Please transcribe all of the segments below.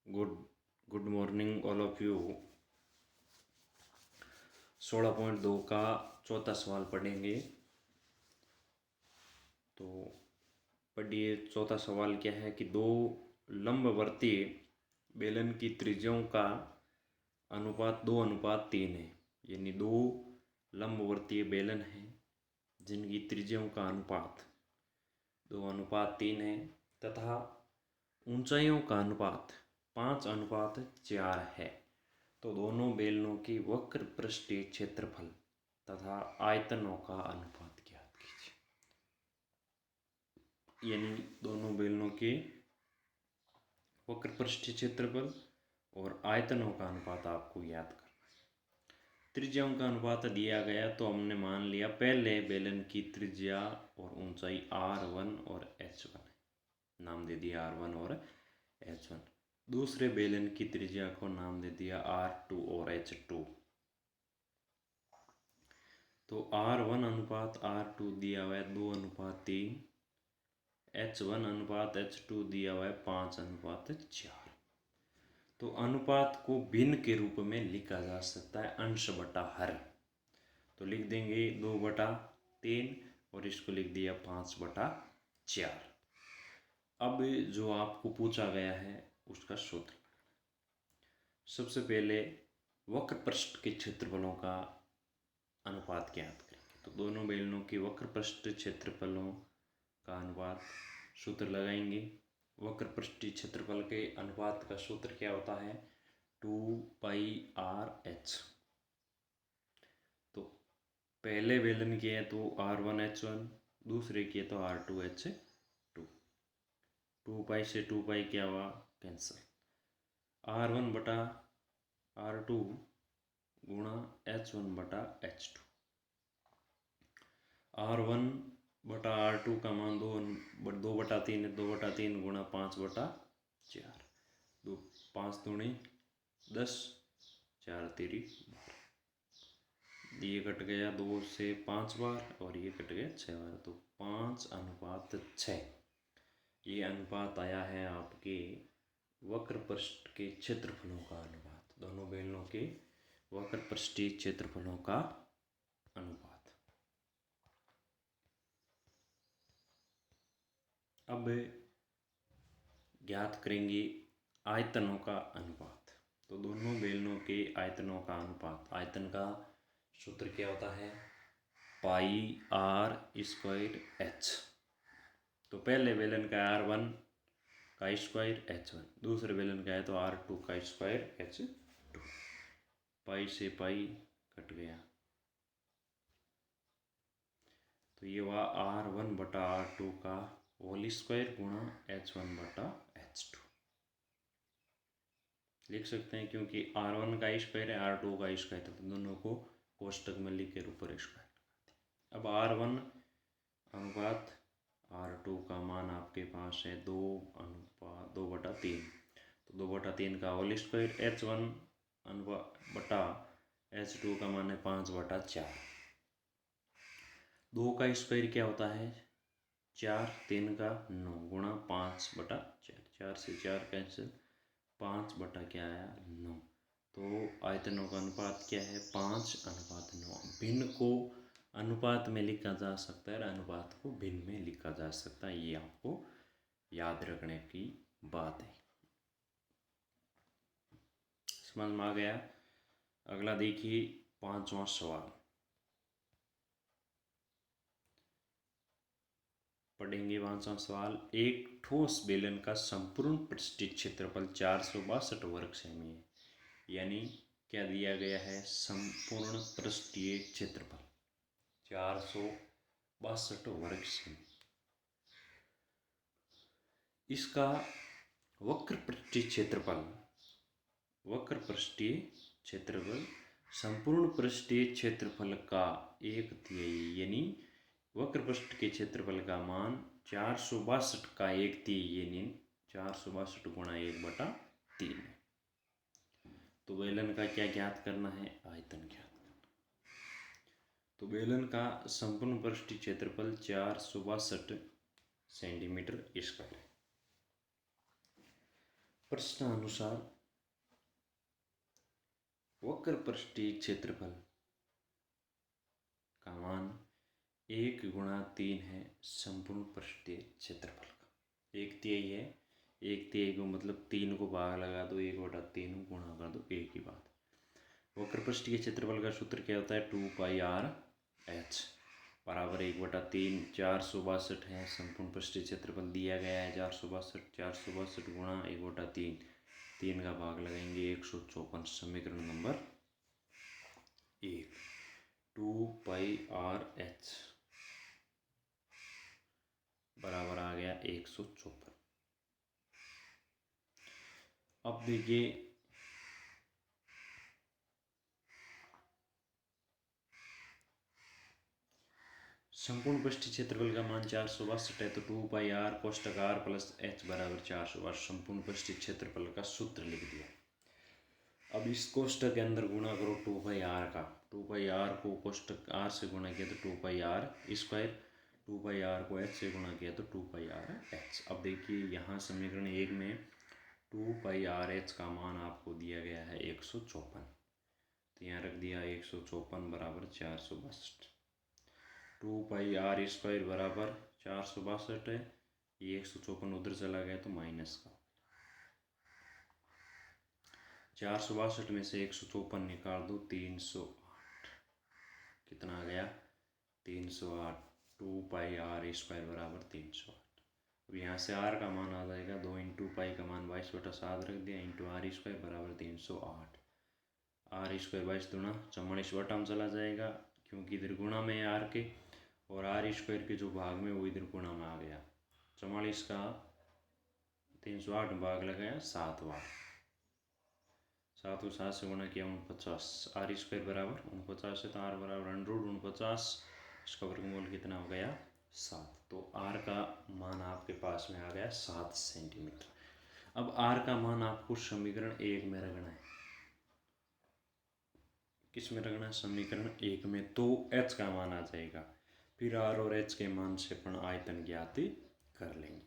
Good good morning all of you. 16.2 का चौथा सवाल पढ़ेंगे। तो पढ़िए, चौथा सवाल क्या है कि दो लंबवर्तीय बेलन की त्रिज्याओं का अनुपात 2:3 है। यानी दो लंबवर्तीय बेलन हैं जिनकी त्रिज्याओं का अनुपात 2:3 है तथा ऊंचाइयों का अनुपात 5:4 है। तो दोनों बेलनों की वक्र पृष्ठीय क्षेत्रफल तथा आयतनों का अनुपात ज्ञात कीजिए। यानी दोनों बेलनों के वक्र पृष्ठीय क्षेत्रफल और आयतनों का अनुपात आपको याद करना है। त्रिज्याओं का अनुपात दिया गया तो हमने मान लिया पहले बेलन की त्रिज्या और ऊंचाई R1 और H1 है, नाम दे दिया R1 और H1। दूसरे बेलन की त्रिज्या को नाम दे दिया R2 और H2। तो R1 अनुपात R2 दिया हुआ है 2:3, H1 अनुपात H2 दिया हुआ है 5:4। तो अनुपात को भिन्न के रूप में लिखा जा सकता है अंश बटा हर। तो लिख देंगे 2/3 और इसको लिख दिया 5/4। अब जो आपको पूछा गया है उसका सूत्र। सबसे पहले वक्र पृष्ठ के क्षेत्रफलों का अनुपात ज्ञात करेंगे। तो दोनों बेलनों के वक्र पृष्ठ क्षेत्रफलों का अनुपात सूत्र लगाएंगे। वक्र पृष्ठीय क्षेत्रफल के अनुपात का सूत्र क्या होता है? 2πr/h। तो पहले बेलन के है तो R1H1, दूसरे के तो R2H2। 2π से 2π क्या हुआ? कैंसिल। R1/R2 गुणा H1/H2। R1/R2 का मान 2/3 है, 2/3 गुणा 5/4। 5 दूनी 10, 4 तेरी 12। ये कट गया 2 से 5 बार और ये कट गया 6 बार, तो 5:6 ये अनुपात आया है आपके वक्र पृष्ठ के क्षेत्रफलों का अनुपात। दोनों बेलनों के वक्र पृष्ठीय क्षेत्रफलों का अनुपात। अब ज्ञात करेंगे आयतनों का अनुपात। तो दोनों बेलनों के आयतनों का अनुपात। आयतन का सूत्र क्या होता है? πr²h। तो पहले बेलन का R1 का स्क्वायर H1, दूसरे बेलन का है तो R2 का स्क्वायर H2। पाई से पाई कट गया, तो ये हुआ R1/R2 का होल स्क्वायर गुणा H1/H2। लिख सकते हैं क्योंकि R1 का स्क्वायर है, R2 का स्क्वायर है, तो दोनों को कोष्टक में लिख के ऊपर स्क्वायर लगाते हैं। अब R1 अनुपात R2 का मान आपके पास है 2/3। तो 2/3 का होल स्क्वायर। H1 बटा H2 का मान है 5/4। 2 का स्क्वायर क्या होता है? 4, 3 का 9 गुणा 5/4। 4 से 4 कैंसिल, 5 बटा क्या आया? 9। तो आयतनों का अनुपात क्या है? 5:9। भिन्न को अनुपात में लिखा जा सकता है और अनुपात को भिन्न में लिखा जा सकता है। ये आपको याद रखने की बात है। समझ में आ गया? अगला देखिए 5वां सवाल पढ़ेंगे। 5वां सवाल, एक ठोस बेलन का संपूर्ण पृष्ठीय क्षेत्रफल 462 वर्ग सेमी है। यानी क्या दिया गया है? संपूर्ण पृष्ठीय क्षेत्रफल 462 वर्ग सेमी। इसका वक्र पृष्ठीय क्षेत्रफल संपूर्ण पृष्ठीय क्षेत्रफल का 1/3 यानी वक्र पृष्ठ के क्षेत्रफल का मान 462 का 1/3 यानी 462 गुणा 1/3 है। तो बेलन का क्या ज्ञात करना है? आयतन ज्ञात करना। तो बेलन का संपूर्ण पृष्ठीय क्षेत्रफल 462 सेंटीमीटर स्क्वायर है। प्रश्नानुसार वक्र पृष्ठीय क्षेत्रफल का मान 1 × 3 है संपूर्ण पृष्ठीय क्षेत्रफल का। 1/3 है, 1/3 को मतलब 3 को भाग लगा दो, 1/3 गुणा कर दो, एक ही बात। वक्र पृष्ठीय क्षेत्रफल का सूत्र क्या होता है? 2πr/h बराबर 1/3। 462 है संपूर्ण पृष्ठीय क्षेत्रफल दिया गया है 462 गुणा 1/3, 3 का भाग लगाएंगे 154, समीकरण नंबर 1। 2πr/h बराबर आ गया 154। अब देखिए संपूर्ण पृष्ठीय क्षेत्रफल का मान 462 है, तो 2πr कोष्टक r प्लस h बराबर 462 संपूर्ण पृष्ठीय क्षेत्रफल का सूत्र लिख दिया। अब इस कोष्टक के अंदर गुणा करो 2πr का, 2πr को कोष्टक r से गुणा किया तो 2πr², 2πr को h से गुणा किया तो 2πrh। अब देखिए यहाँ समीकरण 1 में 2πrh का मान आपको दिया गया है 154, तो यहाँ रख दिया 154 बराबर 462। 2πr² बराबर 462 है, ये 154 उधर चला गया तो माइनस का। 462 में से 154 निकाल दो, 308 कितना आ गया? 308। 2πr² बराबर 308। अब यहाँ से r का मान आ जाएगा 2 × पाई का मान 22/7 रख दिया इंटू r² बराबर 308। r² 22 दूना 44 बटा में चला जाएगा, क्योंकि इधर गुणा में है r के, और r² के जो भाग में वो इधर गुणा में आ गया। 44 का 308 भाग लगाया 7 बार, 7 को 7 से गुणा किया 49। r² बराबर 49 है तो r बराबर 149, इसका वर्गमूल कितना हो गया? 7। तो r का मान आपके पास में आ गया 7 सेंटीमीटर। अब r का मान आपको समीकरण 1 में रखना है। किस में रखना है? समीकरण 1 में। तो h का मान आ जाएगा, फिर r और h के मान से अपन आयतन ज्ञात कर लेंगे।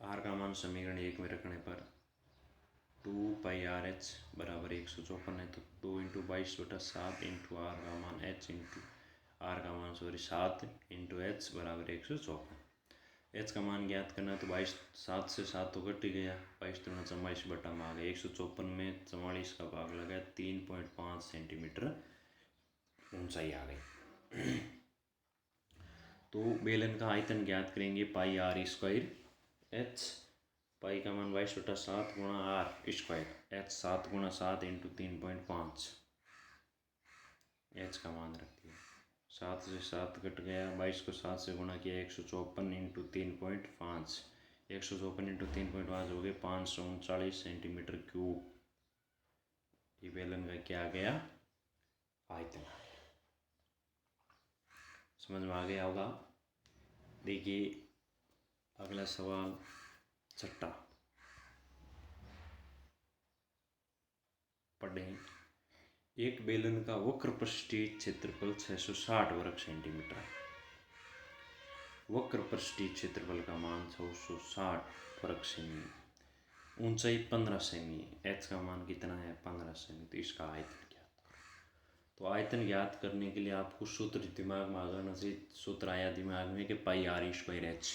r का मान समीकरण 1 में रखने पर 2πrh बराबर 154 है, तो 2 × 22/7 इंटू r का मान h इंटू r का मान 7 इंटू h बराबर 154। h का मान ज्ञात करना है तो 22, 7 से 7 तो कट ही गया, 22 दूना 44 बटा में आ गया। 154 में 44 का भाग लगा 3.5 सेंटीमीटर ऊंचाई आ गई। तो बेलन का आयतन ज्ञात करेंगे πr²h, पाई का मान 22/7 गुणा r², h 7 × 7 इंटू 3.5, h का मान रख दिया। 7 से 7 कट गया, 22 को 7 से गुणा किया 154 इंटू 3.5, 154 इंटू 3.5 हो गए 539 सेंटीमीटर क्यूब। ये बेलन का क्या आ गया? आयतन। समझ में आ गया होगा। देखिए अगला सवाल 6 पढ़ें। एक बेलन का वक्र पृष्ठीय क्षेत्रफल 660 वर्ग सेंटीमीटर है। वक्र पृष्ठीय क्षेत्रफल का मान 660 वर्ग सेमी, ऊंचाई 15 सेमी है। h का मान कितना है? 15 सेमी। तो इसका आयतन ज्ञात करो। तो आयतन ज्ञात करने के लिए आपको सूत्र दिमाग में आ जाना चाहिए। सूत्र आया दिमाग में कि πr²h,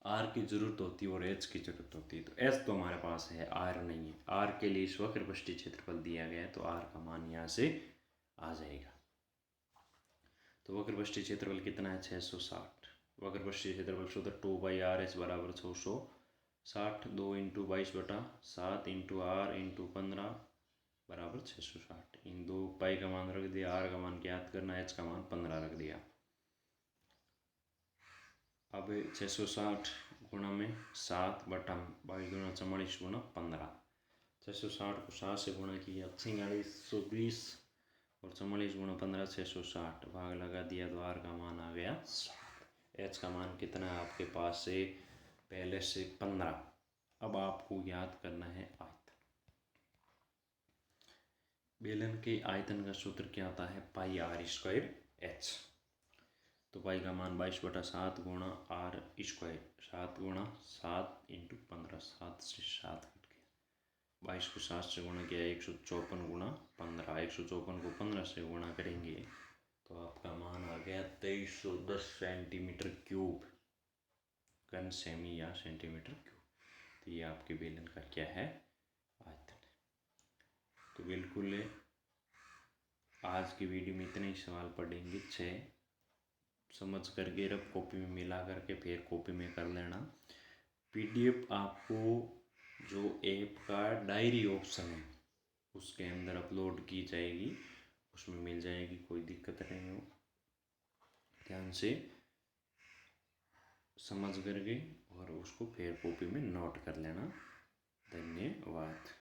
r की जरूरत होती है और h की जरूरत होती है। तो h तो हमारे पास है, r नहीं है। r के लिए इस वक्र पृष्ठीय क्षेत्रफल दिया गया है, तो r का मान यहाँ से आ जाएगा। तो वक्र पृष्ठीय क्षेत्रफल कितना है? 660। वक्र पृष्ठीय क्षेत्रफल सूत्र 2πrh बराबर 660, 2 × 22/7 इंटू r इंटू 15 बराबर 660। इन दो पाई का मान रख दिया, r का मान ज्ञात करना, h का मान 15 रख दिया। अब 660 गुणा में 7 बटा 22 दूना 44 गुणा 15, 660 को 7 से गुणा किया 4620 और 44 गुणा 15 660 भाग लगा दिया तो r का मान आ गया 7। h का मान कितना है आपके पास से? पहले से 15। अब आपको याद करना है आयतन। बेलन के आयतन का सूत्र क्या आता है? πr²h। तो पाई का मान 22/7 गुणा आर स्क्वायर, 7 × 7 × 15, 7 से 7 कट गया, 22 को 7 से गुणा किया 154 × 15, 154 को 15 से गुणा करेंगे तो आपका मान आ गया 2310 सेंटीमीटर क्यूब, घन सेमी या सेंटीमीटर क्यूब। तो ये आपके बेलन का क्या है, आयतन है। तो बिल्कुल आज की वीडियो में इतने ही सवाल पढ़ेंगे, 6 समझ करके रफ कॉपी में मिला करके फिर कॉपी में कर लेना। पीडीएफ आपको जो ऐप का डायरी ऑप्शन है उसके अंदर अपलोड की जाएगी, उसमें मिल जाएगी, कोई दिक्कत नहीं हो। ध्यान से समझ करके और उसको फिर कॉपी में नोट कर लेना। धन्यवाद।